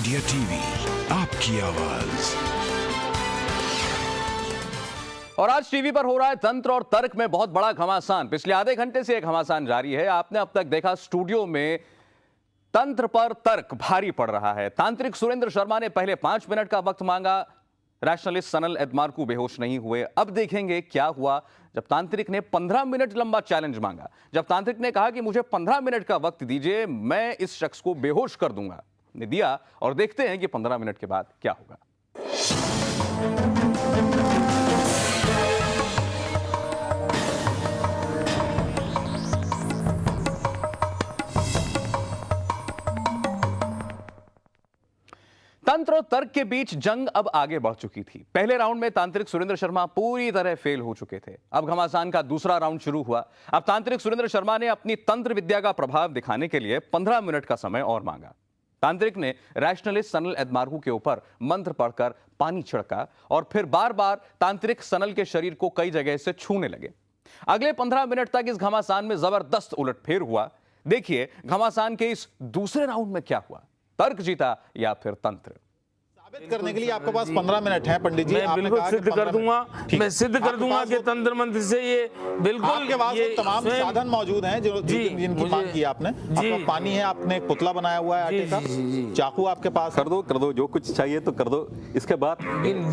India TV, आपकी आवाज। और आज टीवी पर हो रहा है तंत्र और तर्क में बहुत बड़ा घमासान। पिछले आधे घंटे से एक घमासान जारी है। आपने अब तक देखा स्टूडियो में तंत्र पर तर्क भारी पड़ रहा है। तांत्रिक सुरेंद्र शर्मा ने पहले 5 मिनट का वक्त मांगा, रैशनलिस्ट सनल एदमार्कू बेहोश नहीं हुए। अब देखेंगे क्या हुआ जब तांत्रिक ने 15 मिनट लंबा चैलेंज मांगा। जब तांत्रिक ने कहा कि मुझे 15 मिनट का वक्त दीजिए, मैं इस शख्स को बेहोश कर दूंगा, ने दिया। और देखते हैं कि 15 मिनट के बाद क्या होगा। तंत्र और तर्क के बीच जंग अब आगे बढ़ चुकी थी। पहले राउंड में तांत्रिक सुरेंद्र शर्मा पूरी तरह फेल हो चुके थे। अब घमासान का दूसरा राउंड शुरू हुआ। अब तांत्रिक सुरेंद्र शर्मा ने अपनी तंत्र विद्या का प्रभाव दिखाने के लिए 15 मिनट का समय और मांगा। तांत्रिक ने रैशनलिस्ट सनल एदमार्कू के ऊपर मंत्र पढ़कर पानी छिड़का और फिर बार बार तांत्रिक सनल के शरीर को कई जगह से छूने लगे। अगले 15 मिनट तक इस घमासान में जबरदस्त उलटफेर हुआ। देखिए घमासान के इस दूसरे राउंड में क्या हुआ, तर्क जीता या फिर तंत्र। साबित करने के लिए आपके पास 15 मिनट है पंडित जी। मैं बिल्कुल सिद्ध कर दूंगा, मैं सिद्ध कर दूंगा कि तंत्र मंत्र से ये बिल्कुल आपके पास तमाम साधन मौजूद हैं जो जिनकी मांग की आपने। आपका पानी है, आपने एक पुतला बनाया हुआ है आटे का, चाकू आपके पास। कर दो जो कुछ चाहिए तो कर दो। इसके बाद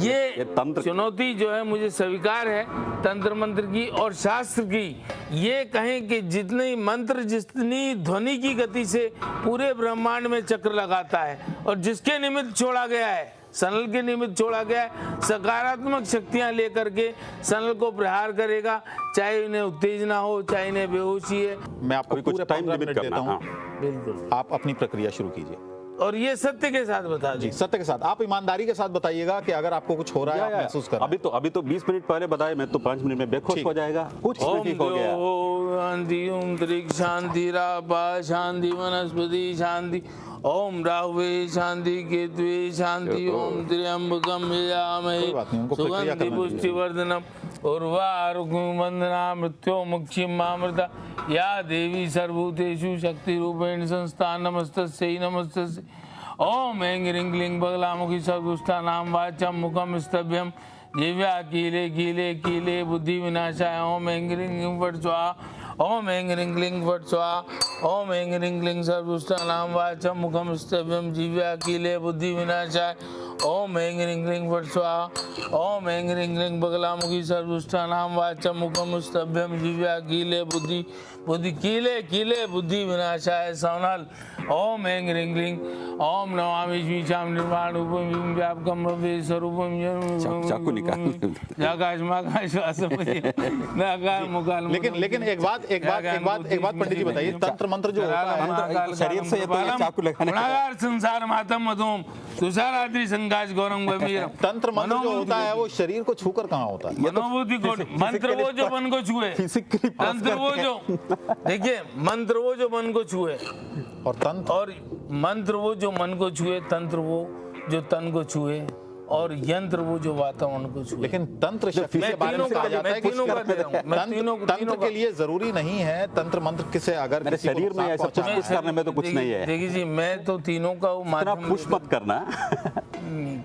ये तंत्र चुनौती जो है मुझे स्वीकार है तंत्र मंत्र की और शास्त्र की। ये कहें कि जितनी मंत्र जितनी ध्वनि की गति से पूरे ब्रह्मांड में चक्र लगाता है और जिसके निमित्त छोड़ा गया है, सनल के निमित्त छोड़ा गया है, सकारात्मक शक्तियां लेकर के सनल को प्रहार करेगा, चाहे इन्हें उत्तेजना हो, चाहे इन्हें बेहोशी है। मैं आपको पूरे टाइम लिमिट देता हूं। बिल्कुल, आप अपनी प्रक्रिया शुरू कीजिए और ये सत्य के साथ बता जी, सत्य के साथ। आप ईमानदारी के साथ बताइएगा कि अगर आपको कुछ हो रहा है, आप महसूस कर रहे हैं। अभी तो 20 मिनट पहले बताए, मैं तो 5 मिनट में बेहोश हो जाएगा। कुछ नहीं हो गया। शांति ओम त्रिक शांति रापा शांति वनस्पति शांति ओम राहुवे शांति केतुवे शांति ओम त्र्यंबकम यजामहे सुगंधि पुष्टिवर्धनम उर्वारुकं वंदना मृत्यो मुक्षिम मामृता या देवी सर्वभूतेषु शक्ति रूपेण संस्था नमस्तस्यै नमस्तस्यै ओम ऐं ह्रीं क्लीं बगलामुखी सर्वदुष्टानां वाचं मुखं स्तभ्यं जिह्वा कीले कीले कीले बुद्धि विनाशाय ओम ऐं ह्रीं फट् स्वाहा ओम ऐं ह्रीं क्लीं फट् स्वाहा ओम ऐं ह्रीं क्लीं सर्वदुष्टानां वाचं मुखं स्तभ्यं जिह्वा कीले बुद्धि विनाशाय ओम ऐं ह्रीं क्लीं फट् स्वाहा ओम ऐं ह्रीं क्लीं बगलामुखी सर्वदुष्टानां वाचं मुखं स्तभ्यं जिह्वा कीले बुद्धि कीले कीले बुद्धि विनाशाय सौनल ओम ऐं ह्रीं क्लीं ओम नमामि श्रीशां निर्वाणरूपं व्यापकं भव्य स्वरूपं चाकू निकाल। लेकिन एक बात पंडित जी बताइए, तंत्र मंत्र जो होता है शरीर से ये तो चाकू लगाने का संसार मातम मधुम तुषाराद्रि संकाश गौरम गंभीरम। तंत्र मंत्र जो होता है वो शरीर को छूकर कहाँ होता है? मनोबुद्धि को मंत्र वो जो मन को छुए, तंत्र वो जो देखिए मंत्र वो जो मन को छुए और तंत्र और मंत्र वो जो मन को छुए, तंत्र वो जो तन को छुए और यंत्र वो जो वातावरण को छुए। लेकिन तंत्र शक्ति के बारे में कहा जाता है कि तंत्र के लिए जरूरी नहीं है तंत्र मंत्र किसे अगर मेरे शरीर में ऐसा कुछ करने में तो कुछ नहीं है। देखिए जी, मैं तो तीनों का माध्यम पुश मत करना।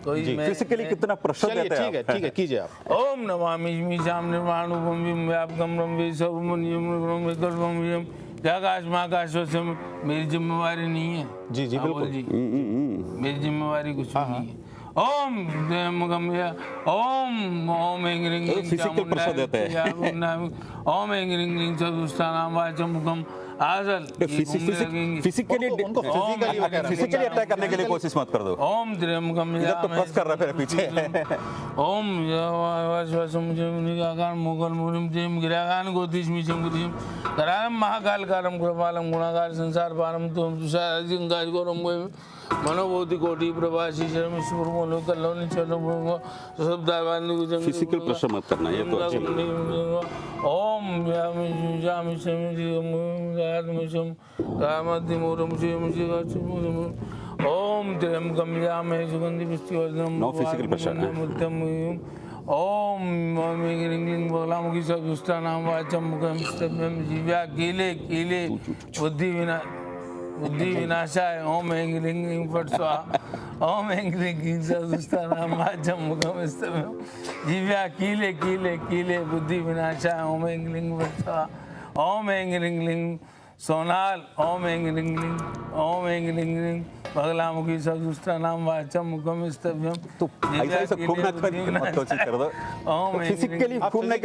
कोई फिजिकली कितना प्रश्न देते हैं। ठीक है कीजिए आप। ओम नमामि श्रीशां निर्वाणरूपं व्यापकं ब्रह्म सर्वमन्यं आकाश महाकाश। मेरी जिम्मेवारी नहीं है जी बिल्कुल जी, मेरी जिम्मेवारी कुछ नहीं है। ओम ओम ओम ऐं ह्रीं क्लीं फिजिकल प्रश्न देते हैं। ओम ऐं ह्रीं क्लीं सर्वदुष्टानां वाचं मुखं आसल। फिजिकली अटैक करने के लिए कोशिश मत कर दो। ओम त्र्यंबकम तो प्रेस कर रहा है पीछे। ओम आकार मुगल मुनिम तेम गिरागान गोतिष्मिशम गिरिशम करारम महाकाल कारम कृपालम गुणाकार संसार पारम तुम तुषार जिंगाज गौरम मनोबोधि कोटि प्रभासी शर्म ईश्वर बोलो कल्लोनी चलो सब दावानी को जंग फिजिकल प्रश्न मत करना, ये तो ओम यामि जामि समिति आत्मशम कामति मोरम मुझे ओम त्र्यंबकम यामहे सुगंधि पुष्टिवर्धनम नो फिजिकल प्रश्न मुक्तम ओम ऐं ह्रीं क्लीं बगलामुखी सर्वदुष्टानां वाचं मुखं स्तभ्यं जिह्वा कीले कीले बुद्धि विनाशाय ओम ऐं ह्रीं क्लीं फट् स्वाहा ओम ऐं ह्रीं क्लीं सर्वदुष्टानां वाचं मुखं स्तम्भं जीव्या कीले कीले कीले बुद्धि विनाशाय ओम ऐं क्लीं फट् स्वाहा ओम ऐं ह्रीं क्लीं सोनाल ओम ऐं ह्रीं क्लीं ओम ऐं ह्रीं क्लीं बगलामुखी सर्वदुष्टानां वाचं मुखं स्तम्भं तो ऐसा ऐसा घूमना मत कोशिश कर दो। फिजिकली घूमने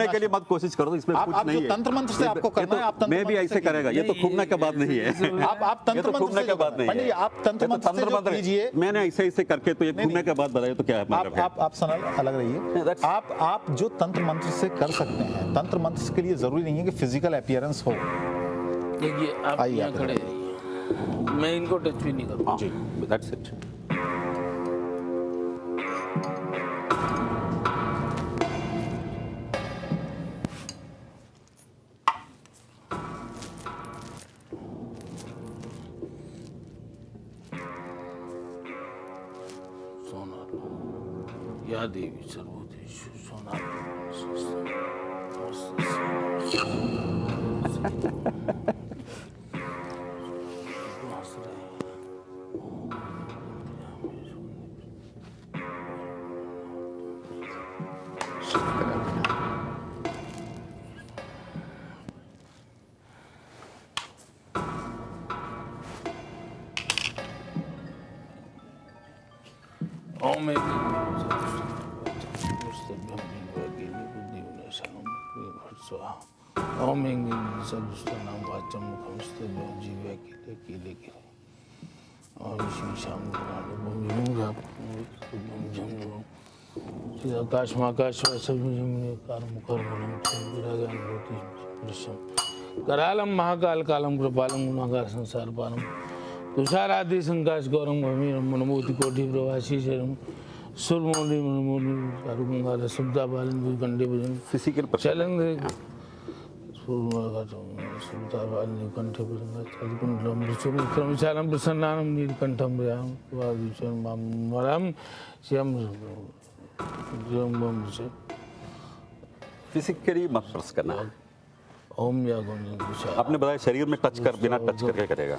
के लिए मत कोशिश कर दो, इसमें कुछ नहीं है। तंत्र मंत्र से आपको करना है, आप तंत्र मैं भी ऐसे करेगा, ये तो घूमने का बात नहीं है। आप तंत्र घूमने का बात नहीं है, आप तंत्र मंत्र कीजिए। मैंने ऐसे ऐसे करके तो ये घूमने का बात बताया, तो क्या है? आप सनल अलग रहिए। आप जो तंत्र मंत्र से कर सकते हैं, तंत्र मंत्र के लिए जरूरी नहीं है कि फिजिकल अपीयरेंस हो। देखिए आप यहाँ खड़े रहिए, मैं इनको टच भी नहीं करूँगा। जी, दैट्स इट। सोनार या देवी सर्वभूतेषु सोनार ओम ऐं ओम ऐं सर्वदुष्टानां वाचं मुखं स्तम्भं जीव्या कीले कीले कीले ओम श्री श्याम आकाश महाकाश करालम महाकाल कालम कृपालम गुणागार संसार पालम तुषारादि संकाश गौरम गंभीरम मनमोति कोटि प्रवासी शरम सुरमौली मनमोली चारुगंगा शब्दा बालन कंडे भजन फिजिकल चलन सुरता बालन कंठे भजन चालकुंडलम ऋषभम प्रसन्नानम नीलकंठम व्याम वादिचन मामरम श्याम जम से फिजिकली मत प्रेस करना। ओम या गोम आपने बताया शरीर में टच कर, बिना टच करके करेगा।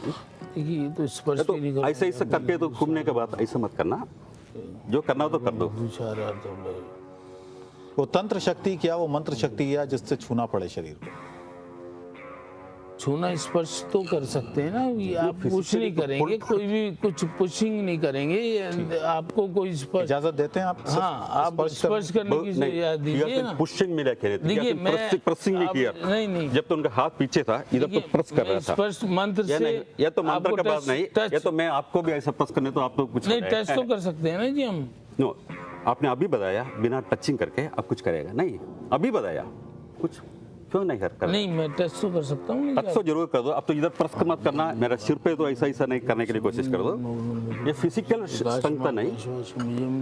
देखिए ये तो स्पर्श तो भी नहीं कर ऐसे ऐसे करके तो घूमने के बाद ऐसे मत करना, जो करना हो तो कर दो। वो तंत्र शक्ति क्या, वो मंत्र शक्ति क्या जिससे छूना पड़े शरीर को? छूना स्पर्श तो कर सकते हैं ना, ये आप कुछ नहीं करेंगे, कोई भी कुछ पुशिंग नहीं करेंगे, आपको कोई स्पर्श इजाजत देते हैं आप? हाँ, आप स्पर्श करने की इजाजत दीजिए ना। पुशिंग में लेके देखिए मैं प्रेसिंग नहीं किया, नहीं जब तो उनका हाथ पीछे था, इधर तो प्रेस कर रहा था। स्पर्श मंत्र से ये तो मंत्र का बात नहीं, ये तो मैं आपको भी ऐसा प्रेस करने तो आप तो कुछ नहीं टच तो कर सकते हैं ना जी हम। नो, आपने अभी बताया बिना टचिंग करके आप कुछ करेगा नहीं, अभी बताया कुछ क्यों नहीं कर नहीं मैं टच तो कर सकता हूँ। टच तो जरूर कर दो। अब तो इधर प्रेस मत करना, मेरा सिर पे तो ऐसा ऐसा नहीं करने के लिए कोशिश कर दो। ये फिजिकल स्ट्रेंथ नहीं।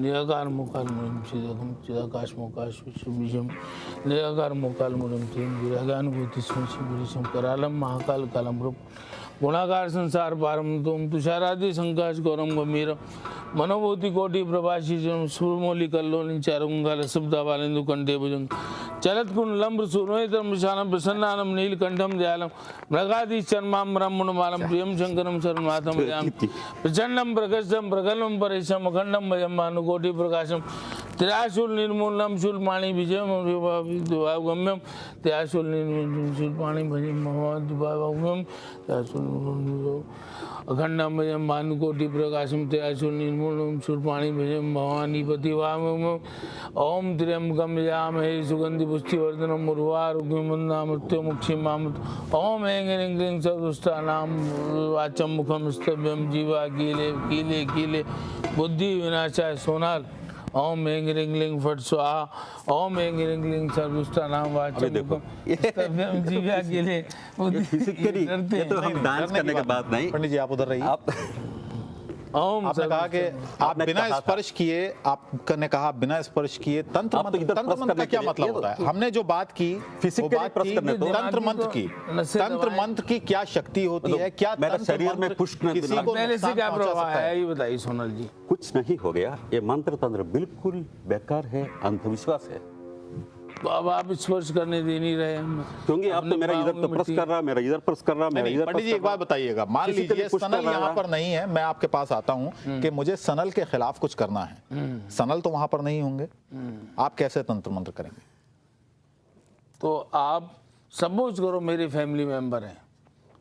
निराकार मोकाल मुरम चिदगम चिदाकाश मोकाश विषम निराकार मोकाल मुरम तीन विरागानुभूति स्मृति करालम महाकाल कालम रूप गुणाकार संसार पारम तुम तुषारादि संकाश गौरम गंभीर मनोभूति कोटि प्रभाषी सुरमौली कल्लोनि चारुंगाल शब्दाबालेन्दु कंठे भुजंग चलत कुंडलम सूर्यतम विशालम प्रसन्नानम नीलकंठम दयालम मृगादि चर्माम्बरम मुनमालम प्रियम शंकरम शरणनाथम भजामि प्रचंडम प्रकर्षम प्रगल्भम परेशम अखंडम भजम भानुकोटि प्रकाशम त्रियाशूल निर्मूलम शूलपाणि विजयम गम्यम त्रियाशूल निर्मूल शूलपाणि भजम गम्यम अखंडम भजम भानुकोटि प्रकाशम त्रियाशूल निर्मूलम शूलपाणि भजम भवानी पतिवाम ओम त्र्यंबकम यजामहे सुगंधि पुष्टिवर्धनम उर्वारुकमिन्दं मृत्युमुक्षीमामृत ओम ऐं ह्रीं क्लीं सर्वदुष्टानां वाचं मुखं स्तम्भं जीवा कीले कीले कीले बुद्धि विनाशाय सोनाल ओम ऐं ह्रीं क्लीं फट् स्वाहा ओम ऐं ह्रीं क्लीं सर्वदुष्टानां वाचं मुखं स्तम्भं जीवा कीले बुद्धि फिजिकली ये तो हम डांस करने की बात नहीं। पंडित जी आप उधर रहिए। आप आपने कहा कि आप बिना स्पर्श किए, आपने कहा बिना स्पर्श किए तंत्र मंत्र का क्या मतलब होता है? हमने जो बात की तंत्र मंत्र की क्या शक्ति होती है, क्या मेरा शरीर में पुष्ट किसी को पहले से क्या प्रभाव है ये बताइए सोनल जी। कुछ नहीं हो गया, ये मंत्र तंत्र बिल्कुल बेकार है, अंधविश्वास है। तो अब आप स्पर्श करने दे नहीं रहे हैं, क्योंकि आप तो मेरा इधर तो प्रेस कर रहा, मेरा इधर प्रेस कर रहा, मेरा इधर। पंडित जी एक बात बताइएगा, मान लीजिए सनल यहाँ पर नहीं है, मैं आपके पास आता हूँ कि मुझे सनल के खिलाफ कुछ करना है, सनल तो वहां पर नहीं होंगे, आप कैसे तंत्र मंत्र करेंगे? तो आप सपोज करो मेरे फैमिली मेंबर हैं,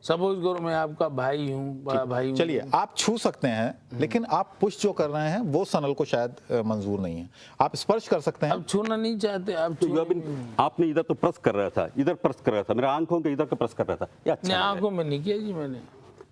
सपोज करो मैं आपका भाई हूँ, बड़ा भाई हूँ। चलिए आप छू सकते हैं, लेकिन आप पुश जो कर रहे हैं वो सनल को शायद मंजूर नहीं है, आप स्पर्श कर सकते हैं। अब छूना नहीं चाहते आप? आपने इधर तो प्रेस कर रहा था, इधर प्रेस कर रहा था, मेरा आंखों के इधर का प्रेस कर रहा था, ये अच्छा आंखों में नहीं किया जी मैंने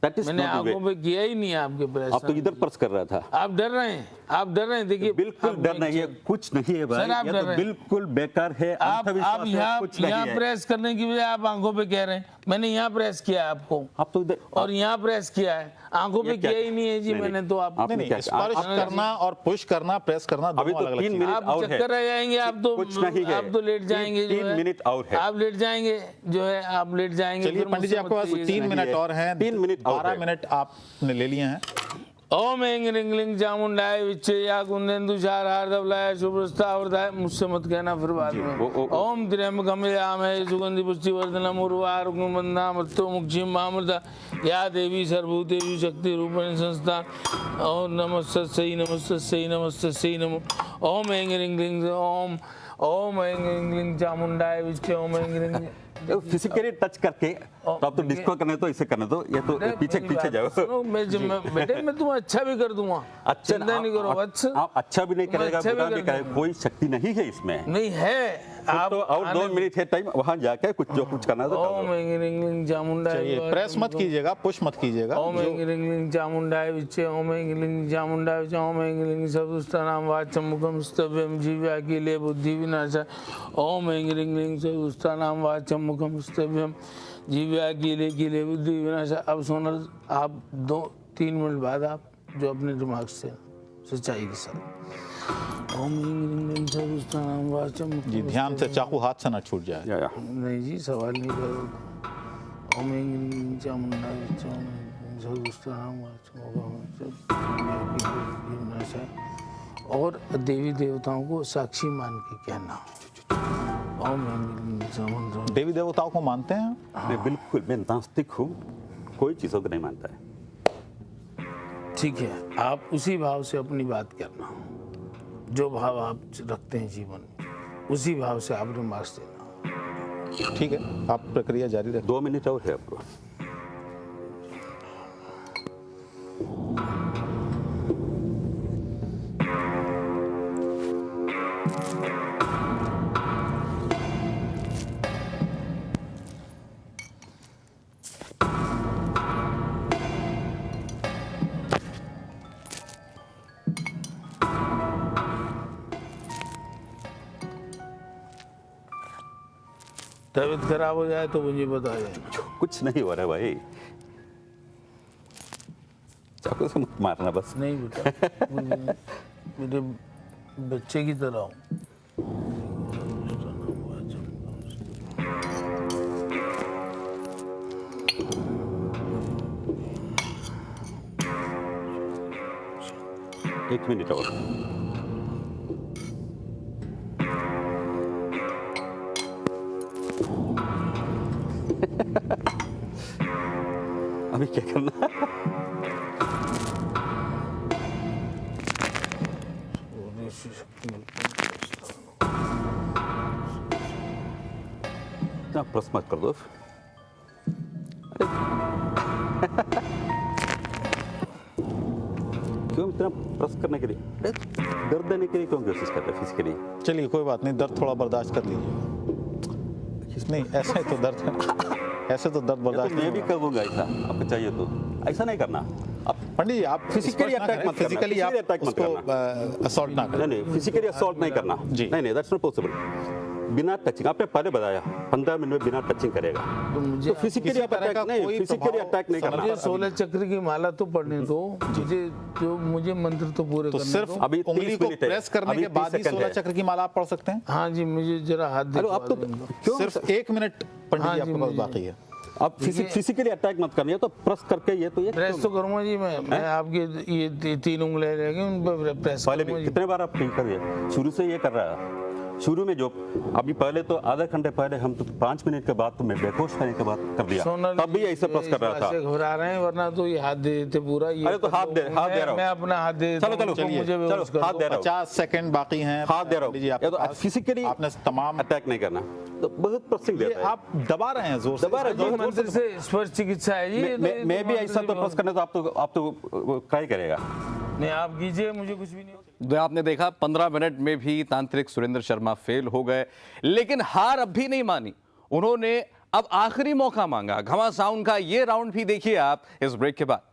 आंखों पे किया ही नहीं आपके प्रेस। आप तो इधर प्रेस कर रहा था। आप डर रहे हैं, आप डर रहे हैं। देखिए बिल्कुल डर नहीं है, कुछ नहीं है भाई, ये तो बिल्कुल बेकार है। आप यहाँ प्रेस करने की बजाय आप आंखों पे कह रहे हैं, मैंने यहाँ प्रेस किया है आपको, आप तो इधर और यहाँ प्रेस किया है, आंखों पे किया ही नहीं है जी मैंने। तो आप नहीं, स्पर्श करना और पुश करना, प्रेस करना अभी तो 3 मिनट आप और है, चक्कर रह जाएंगे, आप तो कुछ नहीं है, आप तो लेट जाएंगे, 3 मिनट और है, आप लेट जाएंगे जो है, आप लेट जाएंगे। चलिए पंडित जी आपके पास 3 मिनट और हैं, 3 मिनट 12 मिनट आपने ले लिए हैं। ओम ऐं ह्रीं क्लीं चामुंडाय विच्चे या कुंदेन्दु चारहारधवलाय शुभ्रस्तावृताय। मुझसे मत कहना फिर बाद में। ओम त्र्यंबकं यजामहे सुगंधि पुष्टिवर्धनम् उर्वारुकं बन्धामृतो मुक्षीं मामृता या देवी सर्वभूतेषु शक्ति रूपेण संस्था। ओम नमस्तस्यै नमस्तस्यै नमस्तस्यै नमो। ओम ऐं ह्रीं क्लीं ओम ऐं ह्रीं क्लीं चामुंडाय विच्चे ओम ऐं ह्रीं। फिजिकली टच करके तो आप तो डिस्को करने तो इसे करने तो ये तो पीछे जाओ। सुनो बेटे मैं तुम्हें अच्छा भी कर दूंगा, अच्छा चिंता नहीं करो। आप अच्छा भी नहीं करेगा, बुरा भी करेगा, कोई शक्ति नहीं है इसमें। नहीं है, आप तो और 2 मिनट है टाइम, वहां जाके कुछ जो कुछ करना है। ओम ऐं ह्रीं क्लीं चामुंडाय, प्रेस मत कीजिएगा, पुश मत कीजिएगा। ओम ऐं ह्रीं क्लीं चामुंडाय विच्चे ओम ऐं ह्रीं चामुंडाय विच्चे ओम ऐं ह्रीं सदुष्टानां वाचं मुखं स्तव्यं जीव्याखिले बुद्धि विनाशाय। ओम ऐं ह्रीं क्लीं सदुष्टानां वाचं मुखं स्तव्यं जीव्याखिले किले बुद्धि विनाशाय। अब सोनल आप 2-3 मिनट बाद आप जो अपने दिमाग से सच्चाई के साथ ओम ऐं ह्रीं सदुष्टानां वाचं मुखं। जी ध्यान से, चाकू हाथ से ना छूट जाए। नहीं जी सवाल नहीं करो। ओम ऐं ह्रीं चामुंडाय विच्चे ओम ऐं सदुष्टानां वाचं मुखं स्तव्यं। और देवी देवताओं को साक्षी मान के कहना। ओम ऐं ह्रीं चामुंडाय। देवी देवताओं को मानते हैं? मैं बिल्कुल, मैं नास्तिक हूँ, कोई चीजों को नहीं मानता है। ठीक है, आप उसी भाव से अपनी बात करना, जो भाव आप रखते हैं जीवन में उसी भाव से आप रिमार्क्स देना। ठीक है, आप प्रक्रिया जारी रखें। 2 मिनट और है आपको। तबीयत खराब हो जाए तो मुझे बताइए। कुछ नहीं हो रहा है भाई, चाकू से मत मारना बस। नहीं बेटा, मेरे बच्चे की तरह हूँ। एक मिनट और। अभी क्या करना है? प्रेस मत कर दो। क्यों इतना प्रेस करने के लिए, दर्द देने के लिए क्यों कोशिश कर रहे फिजिकली? चलिए कोई बात नहीं, दर्द थोड़ा बर्दाश्त कर लीजिए। नहीं ऐसे तो दर्द ऐसे तो दर्द बर्दाश्त मैं भी कर दूंगा ऐसा, आपको चाहिए तो। ऐसा नहीं करना आप पंडित जी, आप फिजिकली अटैक मत, फिजिकली आप उसको असॉल्ट ना करें। नहीं, फिजिकली असॉल्ट नहीं करना जी, नहीं, दैट्स नॉट पॉसिबल। बिना टचिंग, आपने पहले बताया 15 मिनट में बिना टचिंग करेगा, तो फिजिकली अटैक नहीं, फिजिकली अटैक नहीं करना। मुझे 16 चक्र की माला तो पढ़ने दो, मुझे मंत्र तो पूरे तो करने सिर्फ दो। अभी उंगली को प्रेस करने के बाद ही 16 चक्र की माला आप पढ़ सकते हैं? हाँ जी, मुझे जरा हाथ दे। आप तो सिर्फ 1 मिनट पंडित जी आपके पास बाकी है। आप फिजिकली अटैक मत करनी है, तो प्रेस करके ये तो ये प्रेस तो करूंगा जी मैं आपके ये 3 उंगलियां रहेंगी उन पर प्रेस। पहले भी कितने बार आप कर दिए? शुरू से ये कर रहा है, शुरू में जो अभी पहले तो आधा घंटे पहले हम तो 5 मिनट के बाद तो मैं बेहोश होने के बाद कर दिया, तब भी ऐसे प्रश्न कर रहा था। घबरा रहे हैं, वरना तो ये हाथ दे देते पूरा। ये अरे तो हाथ दे रहा हूं, मैं अपना हाथ दे देता हूं, चलो चलो हाथ दे रहा हूं, 50 सेकंड बाकी हैं, हाथ दे रहा हूं। तो फिजिकली आपने तमाम अटैक नहीं करना, तो बहुत प्रश्न देता है। आप दबा रहे हैं जोर से, दबा रहे हैं, मंत्र से स्पर्श चिकित्सा है जी। मैं भी ऐसा तो प्रश्न करना, तो आप तो क्या करेगा? नहीं, आप कीजिए, मुझे कुछ भी नहीं। तो आपने देखा 15 मिनट में भी तांत्रिक सुरेंद्र शर्मा फेल हो गए, लेकिन हार अब भी नहीं मानी। उन्होंने अब आखिरी मौका मांगा। घमासान का ये राउंड भी देखिए आप इस ब्रेक के बाद।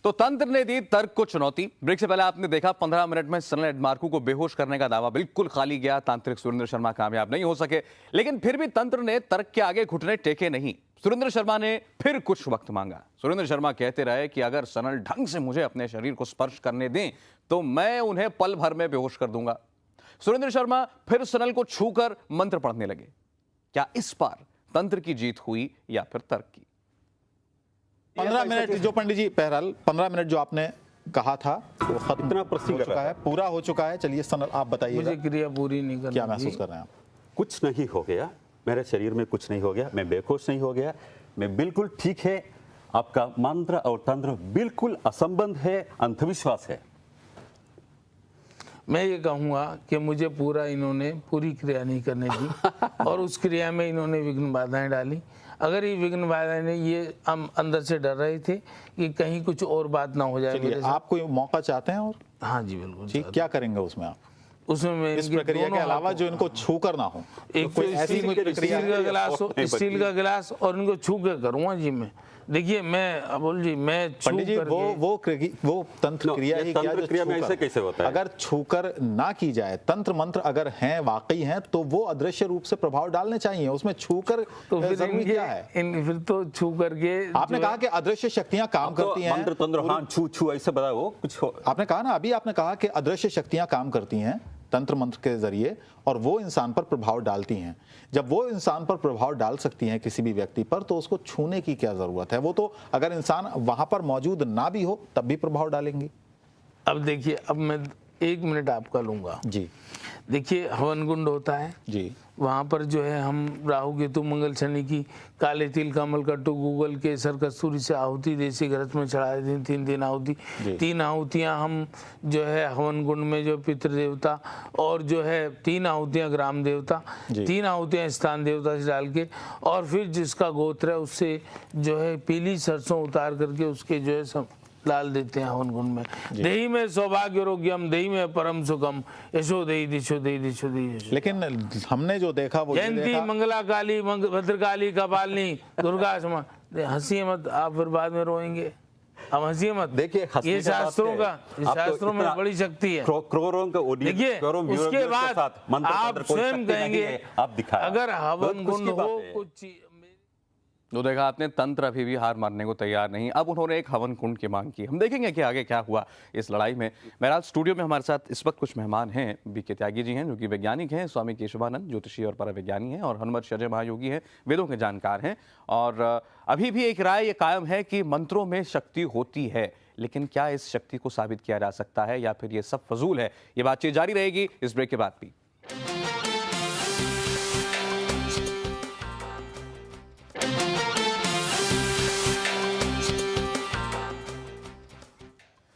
तो तंत्र ने दी तर्क को चुनौती। ब्रेक से पहले आपने देखा 15 मिनट में सनल एडमार्कू को बेहोश करने का दावा बिल्कुल खाली गया। तांत्रिक सुरेंद्र शर्मा कामयाब नहीं हो सके, लेकिन फिर भी तंत्र ने तर्क के आगे घुटने टेके नहीं। सुरेंद्र शर्मा ने फिर कुछ वक्त मांगा। सुरेंद्र शर्मा कहते रहे कि अगर सनल ढंग से मुझे अपने शरीर को स्पर्श करने दें तो मैं उन्हें पल भर में बेहोश कर दूंगा। सुरेंद्र शर्मा फिर सनल को छूकर मंत्र पढ़ने लगे। क्या इस बार तंत्र की जीत हुई या फिर तर्क की? 15 मिनट जो पंडित जी, बहरहाल 15 मिनट जो आपने कहा था वो खत्म इतना प्रश्न हो कर चुका रहा है, पूरा हो चुका है। चलिए सनल आप बताइएगा, मुझे क्रिया पूरी नहीं करनी। क्या महसूस कर रहे हैं आप? कुछ नहीं हो गया, मेरे शरीर में कुछ नहीं हो गया, मैं बेहोश नहीं हो गया, मैं बिल्कुल ठीक है। आपका मंत्र और तंत्र बिल्कुल असंबद्ध है, अंधविश्वास है। मैं ये कहूँगा कि मुझे इन्होंने पूरी क्रिया नहीं करने दी और उस क्रिया में इन्होंने विघ्न बाधाएं डाली। अगर ये विघ्न बाधाएं ने, ये हम अंदर से डर रहे थे कि कहीं कुछ और बात ना हो जाए मेरे साथ। आप कोई मौका चाहते हैं? और हाँ जी बिल्कुल। ठीक, क्या करेंगे उसमें आप? उसमें मैं इस प्रक्रिया के अलावा जो इनको छू कर ना हो, एक कोई ऐसी प्रक्रिया स्टील का गिलास हो, स्टील का गिलास, और इनको छू कर करूँगा जी मैं। देखिए मैं अबुल जी, मैं पंडित जी वो तंत्र क्रिया ही किया जो क्रिया में ऐसे कैसे होता है? अगर छूकर ना की जाए, तंत्र मंत्र अगर हैं वाकई हैं तो वो अदृश्य रूप से प्रभाव डालने चाहिए, उसमें छूकर तो फिर जरूरी क्या है? फिर तो छू करके आपने कहा कि अदृश्य शक्तियां काम करती हैं, मंत्र तंत्र हाँ छू ऐसे बताओ कुछ। आपने कहा ना, अभी आपने कहा कि अदृश्य शक्तियां काम करती हैं तंत्र मंत्र के जरिए और वो इंसान पर प्रभाव डालती हैं। जब वो इंसान पर प्रभाव डाल सकती हैं किसी भी व्यक्ति पर, तो उसको छूने की क्या जरूरत है? वो तो अगर इंसान वहां पर मौजूद ना भी हो तब भी प्रभाव डालेंगी। अब देखिए, अब मैं 1 मिनट आपका लूंगा जी। देखिए हवन कुंड होता है जी, वहाँ पर जो है हम राहु केतु मंगल शनि की काले तिल कमल कट्टू गूगल केसर कस्तूरी से आहुति देसी घरत में चढ़ा देते हैं। 3 आहुति, 3 आहुतियाँ हम जो है हवन कुंड में जो पितृ देवता और जो है 3 आहुतियाँ ग्राम देवता, 3 आहुतियाँ स्थान देवता से डाल के, और फिर जिसका गोत्र है उससे जो है पीली सरसों उतार करके उसके जो है सब डाल देते हैं हवन कुंड में। देही में सौभाग्य रोग्यम, देही में परम सुखम, यशो देही दिशो देही दिशो देही। लेकिन हमने जो देखा वो जयंती मंगला काली भद्रकाली कपालिनी दुर्गा समा। हंसी मत आप, फिर बाद में रोएंगे। अब हंसी मत। देखिए ये शास्त्रों का, शास्त्रों में बड़ी शक्ति है। करोड़ों का देखिए उसके बाद आप स्वयं कहेंगे आप दिखाया अगर हवन कुंड हो कुछ। तो देखा आपने, तंत्र अभी भी हार मानने को तैयार नहीं। अब उन्होंने एक हवन कुंड की मांग की। हम देखेंगे कि आगे क्या हुआ इस लड़ाई में। मेरा स्टूडियो में हमारे साथ इस वक्त कुछ मेहमान हैं। बीके त्यागी जी हैं जो कि वैज्ञानिक हैं, स्वामी केशवानंद ज्योतिषी और परावैज्ञानिक हैं, और हनुमत शजय महायोगी हैं, वेदों के जानकार हैं। और अभी भी एक राय ये कायम है कि मंत्रों में शक्ति होती है, लेकिन क्या इस शक्ति को साबित किया जा सकता है या फिर ये सब फजूल है? ये बातचीत जारी रहेगी इस ब्रेक के बाद भी।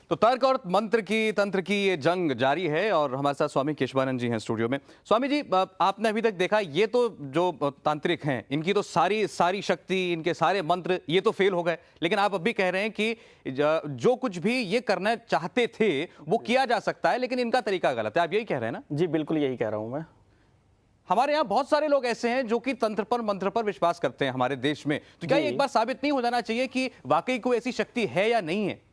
तो तर्क और मंत्र की, तंत्र की ये जंग जारी है और हमारे साथ स्वामी केशवानंद जी हैं स्टूडियो में। स्वामी जी, आपने अभी तक देखा, ये तो जो तांत्रिक हैं इनकी तो सारी शक्ति, इनके सारे मंत्र ये तो फेल हो गए, लेकिन आप अब भी कह रहे हैं कि जो कुछ भी ये करना चाहते थे वो किया जा सकता है, लेकिन इनका तरीका गलत है। आप यही कह रहे हैं ना? जी बिल्कुल यही कह रहा हूं मैं। हमारे यहाँ बहुत सारे लोग ऐसे हैं जो कि तंत्र पर, मंत्र पर विश्वास करते हैं हमारे देश में। तो क्या एक बार साबित नहीं हो जाना चाहिए कि वाकई कोई ऐसी शक्ति है या नहीं है?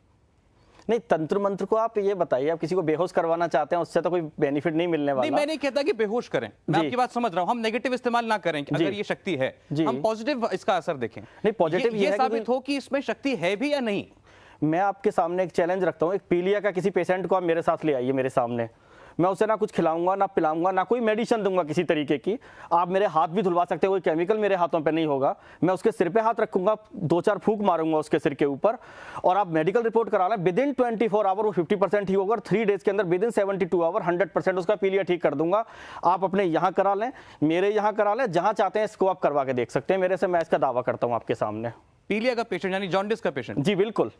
नहीं, तंत्र मंत्र को आप ये बताइए, आप किसी को बेहोश करवाना चाहते हैं, उससे तो कोई बेनिफिट नहीं मिलने वाला। नहीं, मैं नहीं कहता कि बेहोश करें, मैं आपकी बात समझ रहा हूं। हम नेगेटिव इस्तेमाल ना करें कि अगर ये शक्ति है, हम पॉजिटिव इसका असर देखें। नहीं, पॉजिटिव ये साबित हो कि इसमें शक्ति है भी या नहीं। मैं आपके सामने एक चैलेंज रखता हूँ, एक पीलिया का किसी पेशेंट को आप मेरे साथ ले आइए मेरे सामने, मैं उसे ना कुछ खिलाऊंगा ना पिलाऊंगा ना कोई मेडिसिन दूंगा किसी तरीके की। आप मेरे हाथ भी धुलवा सकते हो, कोई केमिकल मेरे हाथों पे नहीं होगा। मैं उसके सिर पे हाथ रखूंगा, 2-4 फूंक मारूंगा उसके सिर के ऊपर, और आप मेडिकल रिपोर्ट करा लें। विदिन 24 आवर वो 50% ही होगा, और 3 डेज के अंदर विदिन 72 आवर 100% उसका पीलिया ठीक कर दूंगा। आप अपने यहाँ करा लें, मेरे यहाँ करा लें, जहाँ चाहते हैं इसको आप करवा के देख सकते हैं मेरे से, मैं इसका दावा करता हूँ आपके सामने। पीलिया का पेशेंट यानी जॉन्डिस का पेशेंट? जी बिल्कुल,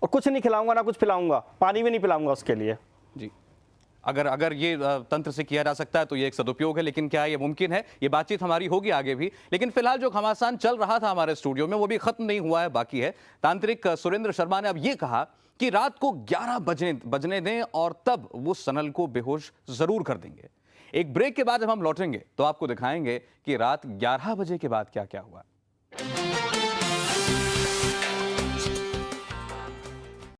और कुछ नहीं खिलाऊंगा ना कुछ पिलाऊंगा, पानी भी नहीं पिलाऊंगा उसके लिए। जी, अगर ये तंत्र से किया जा सकता है तो ये एक सदुपयोग है, लेकिन क्या ये मुमकिन है? ये बातचीत हमारी होगी आगे भी, लेकिन फिलहाल जो घमासान चल रहा था हमारे स्टूडियो में वो भी खत्म नहीं हुआ है, बाकी है। तांत्रिक सुरेंद्र शर्मा ने अब ये कहा कि रात को 11 बजने दें और तब वो सनल को बेहोश जरूर कर देंगे। एक ब्रेक के बाद जब हम लौटेंगे तो आपको दिखाएंगे कि रात 11 बजे के बाद क्या क्या हुआ।